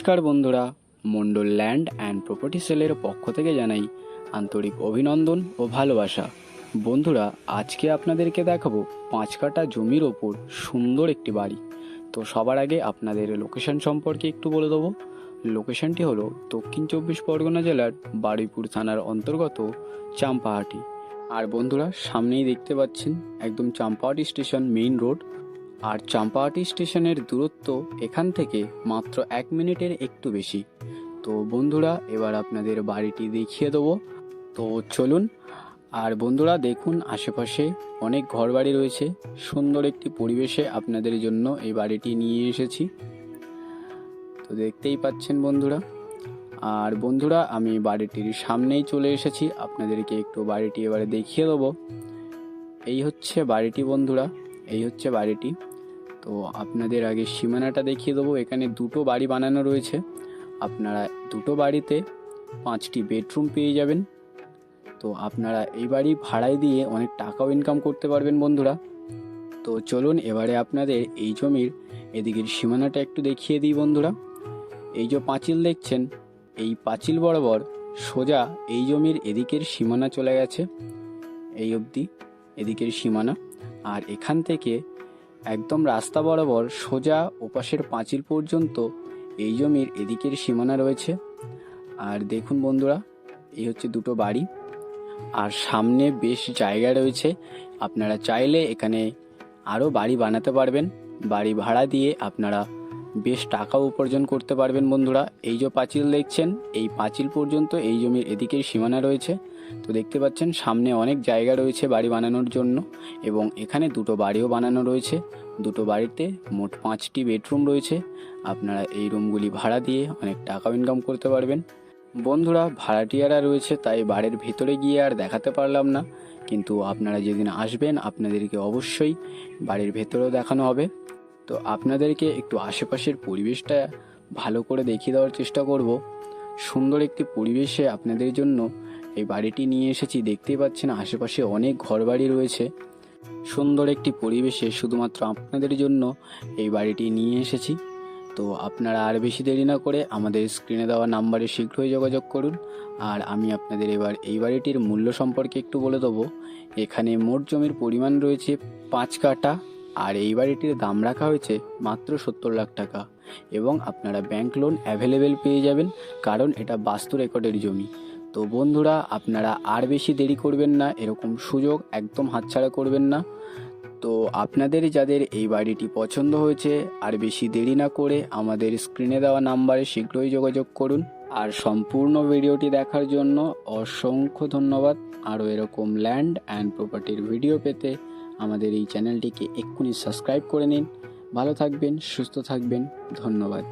নমস্কার বন্ধুরা, Mondal land and property সেলের পক্ষ থেকে জানাই আন্তরিক অভিনন্দন ও ভালোবাসা। বন্ধুরা, আজকে আপনাদেরকে দেখাবো 5 কাঠা জমির ওপর সুন্দর একটি বাড়ি। তো সবার আগে আপনাদের লোকেশন সম্পর্কে একটু বলে দেবো। লোকেশনটি হলো দক্ষিণ 24 পরগনা জেলার বারুইপুর থানার অন্তর্গত চাম্পাহাটি। আর বন্ধুরা, সামনেই দেখতে পাচ্ছেন একদম চাম্পাহাটি স্টেশন মেইন রোড। আর চাম্পাহাটি স্টেশনের দূরত্ব এখান থেকে মাত্র 1 মিনিটের একটু বেশি। তো বন্ধুরা, এবার আপনাদের বাড়িটি দেখিয়ে দেবো। তো চলুন। আর বন্ধুরা দেখুন, আশেপাশে অনেক ঘরবাড়ি রয়েছে। সুন্দর একটি পরিবেশে আপনাদের জন্য এই বাড়িটি নিয়ে এসেছি। তো দেখতেই পাচ্ছেন বন্ধুরা। আর বন্ধুরা, আমি বাড়িটির সামনেই চলে এসেছি, আপনাদেরকে একটু বাড়িটি এবারে দেখিয়ে দেবো। এই হচ্ছে বাড়িটি বন্ধুরা, এই হচ্ছে বাড়িটি। তো আপনাদের আগে সীমানাটা দেখিয়ে দেবো। এখানে দুটো বাড়ি বানানো রয়েছে। আপনারা দুটো বাড়িতে 5টি বেডরুম পেয়ে যাবেন। তো আপনারা এই বাড়ি ভাড়ায় দিয়ে অনেক টাকাও ইনকাম করতে পারবেন বন্ধুরা। তো চলুন, এবারে আপনাদের এই জমির এদিকের সীমানাটা একটু দেখিয়ে দিই বন্ধুরা। এই যে পাঁচিল দেখছেন, এই পাঁচিল বরাবর সোজা এই জমির এদিকের সীমানা চলে গেছে, এই অবধি এদিকের সীমানা। আর এখান থেকে একদম রাস্তা বরাবর সোজা ওপাশের পাঁচিল পর্যন্ত এই জমির এদিকের সীমানা রয়েছে। আর দেখুন বন্ধুরা, এই হচ্ছে দুটো বাড়ি। আর সামনে বেশ জায়গা রয়েছে, আপনারা চাইলে এখানে আরও বাড়ি বানাতে পারবেন। বাড়ি ভাড়া দিয়ে আপনারা বেশ টাকাও উপার্জন করতে পারবেন বন্ধুরা। এই যে পাঁচিল দেখছেন, এই পাঁচিল পর্যন্ত এই জমির এদিকের সীমানা রয়েছে। তো দেখতে পাচ্ছেন সামনে অনেক জায়গা রয়েছে বাড়ি বানানোর জন্য, এবং এখানে দুটো বাড়িও বানানো রয়েছে। দুটো বাড়িতে মোট 5টি বেডরুম রয়েছে। আপনারা এই রুমগুলি ভাড়া দিয়ে অনেক টাকাও ইনকাম করতে পারবেন বন্ধুরা। ভাড়াটিয়ারা রয়েছে, তাই বাড়ির ভিতরে গিয়ে আর দেখাতে পারলাম না, কিন্তু আপনারা যেদিন আসবেন আপনাদেরকে অবশ্যই বাড়ির ভেতরেও দেখানো হবে। তো আপনাদেরকে একটু আশেপাশের পরিবেশটা ভালো করে দেখিয়ে দেওয়ার চেষ্টা করব। সুন্দর একটি পরিবেশে আপনাদের জন্য এই বাড়িটি নিয়ে এসেছি। দেখতেই পাচ্ছেন আশেপাশে অনেক ঘরবাড়ি রয়েছে। সুন্দর একটি পরিবেশে শুধুমাত্র আপনাদের জন্য এই বাড়িটি নিয়ে এসেছি। তো আপনারা আর বেশি দেরি না করে আমাদের স্ক্রিনে দেওয়া নাম্বারে শীঘ্রই যোগাযোগ করুন। আর আমি আপনাদের এবার এই বাড়িটির মূল্য সম্পর্কে একটু বলে দেবো। এখানে মোট জমির পরিমাণ রয়েছে 5 কাঠা, আর এই বাড়িটির দাম রাখা হয়েছে মাত্র 70 লাখ টাকা। এবং আপনারা ব্যাংক লোন অ্যাভেলেবেল পেয়ে যাবেন, কারণ এটা বাস্তু রেকর্ডের জমি। তো বন্ধুরা, আপনারা আর বেশি দেরি করবেন না, এরকম সুযোগ একদম হাতছাড়া করবেন না। তো আপনাদের যাদের এই বাড়িটি পছন্দ হয়েছে, আর বেশি দেরি না করে আমাদের স্ক্রিনে দেওয়া নাম্বারে শীঘ্রই যোগাযোগ করুন। আর সম্পূর্ণ ভিডিওটি দেখার জন্য অসংখ্য ধন্যবাদ। আরও এরকম ল্যান্ড অ্যান্ড প্রপার্টির ভিডিও পেতে আমাদের এই চ্যানেলটিকে এক্ষুনি সাবস্ক্রাইব করে নিন। ভালো থাকবেন, সুস্থ থাকবেন, ধন্যবাদ।